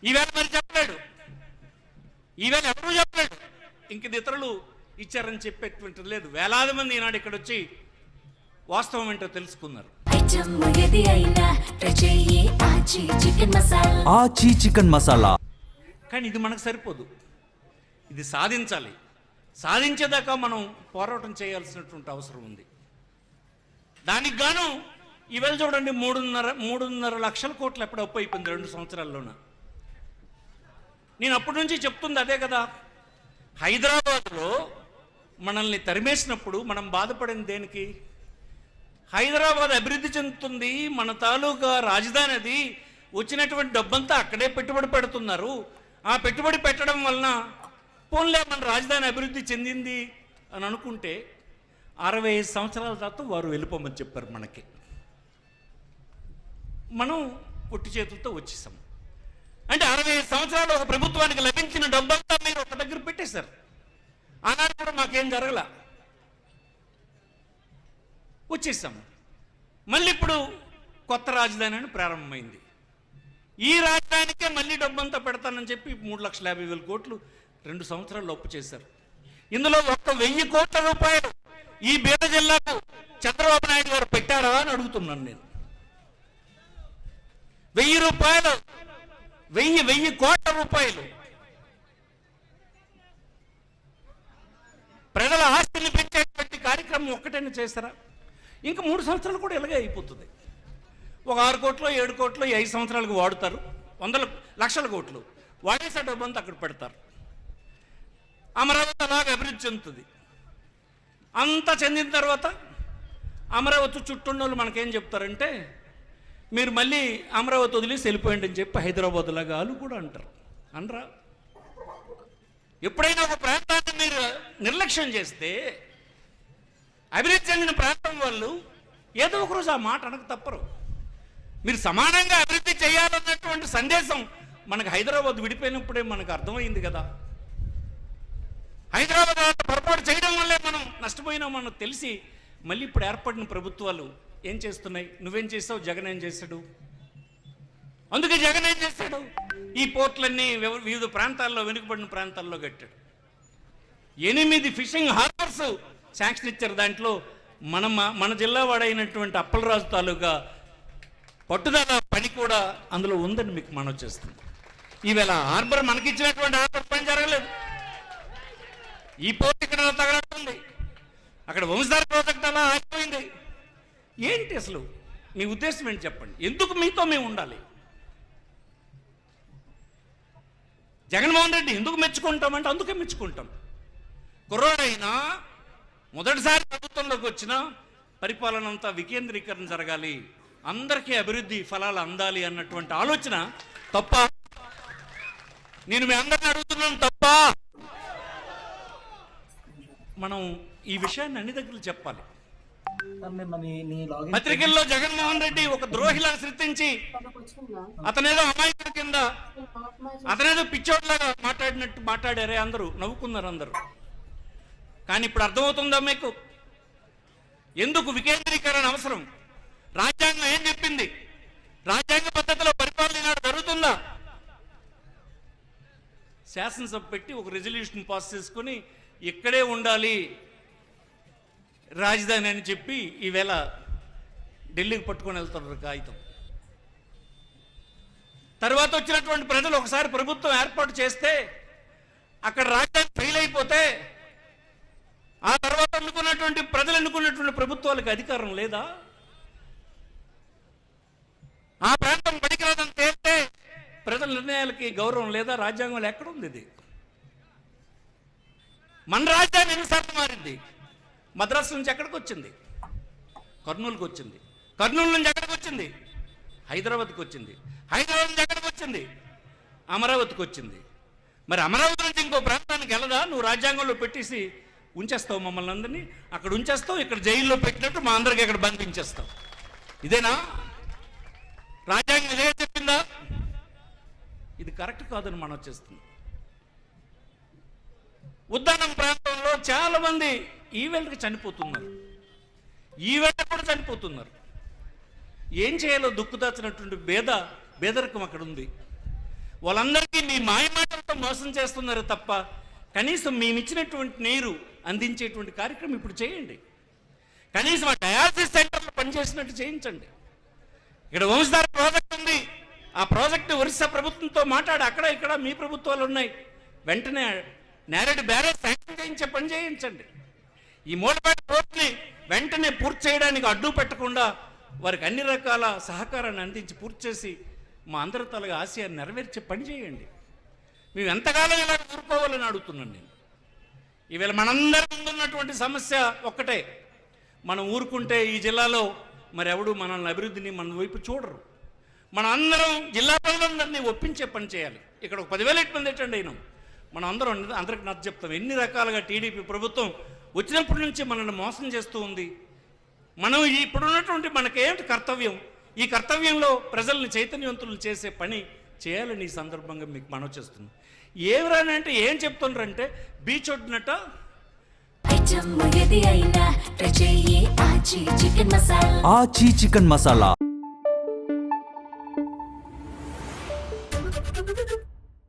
ఈవేళ మరి చెప్పలేడు, ఈవేళ ఎవరూ చెప్పలేడు, ఇంక ఇతరులు ఇచ్చారని చెప్పేటువంటిది లేదు. వేలాది మంది ఈనాడు ఇక్కడ వచ్చి వాస్తవం ఏంటో తెలుసుకున్నారు. ఆచి చికెన్ మసాలా. కానీ ఇది మనకు సరిపోదు, ఇది సాధించాలి. సాధించేదాకా మనం పోరాటం చేయాల్సినటువంటి అవసరం ఉంది. దానికి గాను ఈవేళ చూడండి 3.5 లక్షల కోట్లు ఎప్పుడు అప్పు అయిపోయింది 2 సంవత్సరాల్లోన. నేను అప్పటి నుంచి చెప్తుంది అదే కదా. హైదరాబాద్లో మనల్ని తరిమేసినప్పుడు మనం బాధపడింది దేనికి? హైదరాబాద్ అభివృద్ధి చెందుతుంది, మన తాలూకా రాజధాని అది, వచ్చినటువంటి డబ్బంతా అక్కడే పెట్టుబడి పెడుతున్నారు. ఆ పెట్టుబడి పెట్టడం వలన పోన్లే మన రాజధాని అభివృద్ధి చెందింది అని అనుకుంటే 65 సంవత్సరాల తర్వాత వారు వెళ్ళిపోమని చెప్పారు మనకి. మనం పొట్టి చేతులతో వచ్చేసాం. అంటే 65 సంవత్సరాలు ఒక ప్రభుత్వానికి లభించిన డబ్బంతా మీరు ఒక దగ్గర పెట్టేశారు. ఆనాడు కూడా మాకేం జరగల, వచ్చేసాం. మళ్ళీ ఇప్పుడు కొత్త రాజధాని అని ప్రారంభమైంది. ఈ రాజధానికే మళ్ళీ డబ్బంతా పెడతానని చెప్పి 3,50,000 కోట్లు 2 సంవత్సరాలు అప్పు చేశారు. ఇందులో 1,000 కోట్ల రూపాయలు ఈ బీద జిల్లాకు చంద్రబాబు నాయుడు గారు పెట్టారా అని అడుగుతున్నాను నేను. 1,000 రూపాయలు, 1,000 కోట్ల రూపాయలు ప్రజల ఆస్తిని పెంచేటువంటి కార్యక్రమం ఒక్కటైనా చేస్తారా? ఇంకా 3 సంవత్సరాలు కూడా ఇలాగే అయిపోతుంది. ఒక 6 కోట్లు 7 కోట్లు 5 సంవత్సరాలకు వాడుతారు, 100 లక్షల కోట్లు వాడేసే డబ్బంతా అక్కడ పెడతారు. అమరావతి అలాగే అభివృద్ధి చెందుతుంది. అంతా చెందిన తర్వాత అమరావతి చుట్టూన్న వాళ్ళు మనకేం చెప్తారంటే, మీరు మళ్ళీ అమరావతి వదిలేసి వెళ్ళిపోయండి అని చెప్పి హైదరాబాద్ లాగా వాళ్ళు కూడా అంటారు. అనరా? ఎప్పుడైనా ఒక ప్రాంతాన్ని మీరు నిర్లక్ష్యం చేస్తే అభివృద్ధి చెందిన ప్రాంతం వాళ్ళు ఏదో ఒకరోజు ఆ మాట అనక తప్పరు. మీరు సమానంగా అభివృద్ధి చేయాలన్నటువంటి సందేశం మనకు హైదరాబాద్ విడిపోయినప్పుడే మనకు అర్థమైంది కదా. హైదరాబాద్ పొరపాటు చేయడం వల్లే మనం నష్టపోయినాం మనకు తెలిసి మళ్ళీ ఇప్పుడు ఏర్పడిన ప్రభుత్వాలు ఏం చేస్తున్నాయి? నువ్వేం చేస్తావు, జగన్ ఏం చేశాడు? అందుకే జగన్ ఏం చేశాడు? ఈ పోర్ట్లన్నీ వివిధ ప్రాంతాల్లో, వెనుకబడిన ప్రాంతాల్లో కట్టాడు. 8 ఫిషింగ్ హార్బర్స్ శాంక్షన్ ఇచ్చారు. దాంట్లో మన జిల్లా వాడైనటువంటి అప్పలరాజు తాలూకా పట్టుదల పని కూడా అందులో ఉందని మీకు మనవి చేస్తుంది. ఈవేళ హార్బర్ మనకిచ్చినటువంటి హార్బర్ పని జరగలేదు. ఈ పోర్ట్ ఇక్కడ తగలడుతుంది, అక్కడ వంశధార ప్రాజెక్ట్ అలా ఆగిపోయింది. ఏంటి అసలు మీ ఉద్దేశం ఏంటి చెప్పండి? ఎందుకు మీతో మేము ఉండాలి? జగన్మోహన్ రెడ్డి ఎందుకు మెచ్చుకుంటామంటే అందుకే మెచ్చుకుంటాం. కుర్రాడైనా మొదటిసారి ప్రభుత్వంలోకి వచ్చిన పరిపాలన అంతా వికేంద్రీకరణ జరగాలి, అందరికీ అభివృద్ధి ఫలాలు అందాలి అన్నటువంటి ఆలోచన తప్ప? నేను మీ అందరిని అడుగుతున్నాను, తప్ప? మనం ఈ విషయాన్ని అన్ని దగ్గరలు చెప్పాలి. పత్రికల్లో జగన్మోహన్ రెడ్డి ఒక ద్రోహిలా సృష్టించి అతనేదో అమాయకుడి కింద, అతనేదో పిచ్చోడ్లాగా మాట్లాడారే, అందరూ నవ్వుకున్నారు అందరూ. కానీ ఇప్పుడు అర్థమవుతుందా మీకు ఎందుకు వికేంద్రీకరణ అవసరం? రాజ్యాంగం ఏం చెప్పింది? రాజ్యాంగ పద్ధతిలో పరిపాలన జరుగుతుందా? శాసనసభ పెట్టి ఒక రెజల్యూషన్ పాస్ చేసుకుని ఇక్కడే ఉండాలి రాజధాని అని చెప్పి ఈవేళ ఢిల్లీకి పట్టుకొని వెళ్తున్నారు కాగితం. తర్వాత వచ్చినటువంటి ప్రజలు ఒకసారి ప్రభుత్వం ఏర్పాటు చేస్తే అక్కడ రాజధాని ఫెయిల్ అయిపోతే ఆ తర్వాత ప్రజలు ఎన్నుకున్నటువంటి ప్రభుత్వాలకు అధికారం లేదా? ఆ ప్రాంతం పనికిరాదని తేలితే ప్రజల నిర్ణయాలకి గౌరవం లేదా? రాజ్యాంగంలో ఎక్కడుంది ఇది? మన రాజధాని ఎన్నిసార్లు మారింది? మద్రాసు నుంచి ఎక్కడికి వచ్చింది? కర్నూలుకి వచ్చింది. కర్నూలు నుంచి ఎక్కడికి వచ్చింది? హైదరాబాద్కి వచ్చింది. హైదరాబాద్ నుంచి ఎక్కడికి వచ్చింది? అమరావతికి వచ్చింది. మరి అమరావతి నుంచి ఇంకో ప్రాంతానికి వెళ్ళదా? నువ్వు రాజ్యాంగంలో పెట్టేసి ఉంచేస్తావు మమ్మల్ని అందరినీ, అక్కడ ఉంచేస్తావు, ఇక్కడ జైల్లో పెట్టినట్టు మా అందరికి అక్కడ బంధించేస్తావు. ఇదేనా రాజ్యాంగం? ఇదే చెప్పిందా? ఇది కరెక్ట్ కాదని మనం వచ్చేస్తుంది. ఉద్దానం ప్రాంతంలో చాలా మంది ఈవేళకి చనిపోతున్నారు, ఈవేళ కూడా చనిపోతున్నారు. ఏం చేయాలో దుక్కుదాచినటువంటి బేదరికం అక్కడ ఉంది. వాళ్ళందరికీ మీ మాయమాటలతో మోసం చేస్తున్నారు తప్ప కనీసం మేమిచ్చినటువంటి నీరు అందించేటువంటి కార్యక్రమం ఇప్పుడు చేయండి. కనీసం ఆ డయాలసిస్ సెంటర్లో పనిచేసినట్టు చేయించండి. ఇక్కడ వంశధార ప్రాజెక్ట్ ఉంది, ఆ ప్రాజెక్టు ఒరిస్సా ప్రభుత్వంతో మాట్లాడి అక్కడ ఇక్కడ మీ ప్రభుత్వాలు ఉన్నాయి, వెంటనే నేరేడు బ్యారేజ్ శాంక్షన్ చేయించే పని చేయించండి. ఈ మూలపేట పోర్ట్ని వెంటనే పూర్తి చేయడానికి అడ్డు పెట్టకుండా వారికి అన్ని రకాల సహకారాన్ని అందించి పూర్తి చేసి మా అందరి తలగా ఆశయాన్ని నెరవేర్చే పని చేయండి. మేము ఎంతకాలం ఇలా ఊరుకోవాలని అడుగుతున్నాను నేను. ఈవేళ మనందరి ముందున్నటువంటి సమస్య ఒక్కటే, మనం ఊరుకుంటే ఈ జిల్లాలో మరి ఎవడు మనల్ని అభివృద్ధిని మన వైపు చూడరు. మన అందరం జిల్లా ప్రజలందరినీ ఒప్పించే పని చేయాలి. ఇక్కడ ఒక 10,000 మంది ఎట్టండి అయినాం, మనం అందరికి నచ్చ చెప్తాం. ఎన్ని రకాలుగా టీడీపీ ప్రభుత్వం వచ్చినప్పటి నుంచి మనల్ని మోసం చేస్తూ ఉంది. మనం ఇప్పుడున్నటువంటి మనకేంటి కర్తవ్యం, ఈ కర్తవ్యంలో ప్రజల్ని చైతన్యవంతులు చేసే పని చేయాలని ఈ సందర్భంగా మీకు మనవి చేస్తున్నాం. ఏమిరానంటే ఏం చెప్తుండ్రంటే బీచ్ ఒడ్డునట ఆచి చికెన్ మసాలా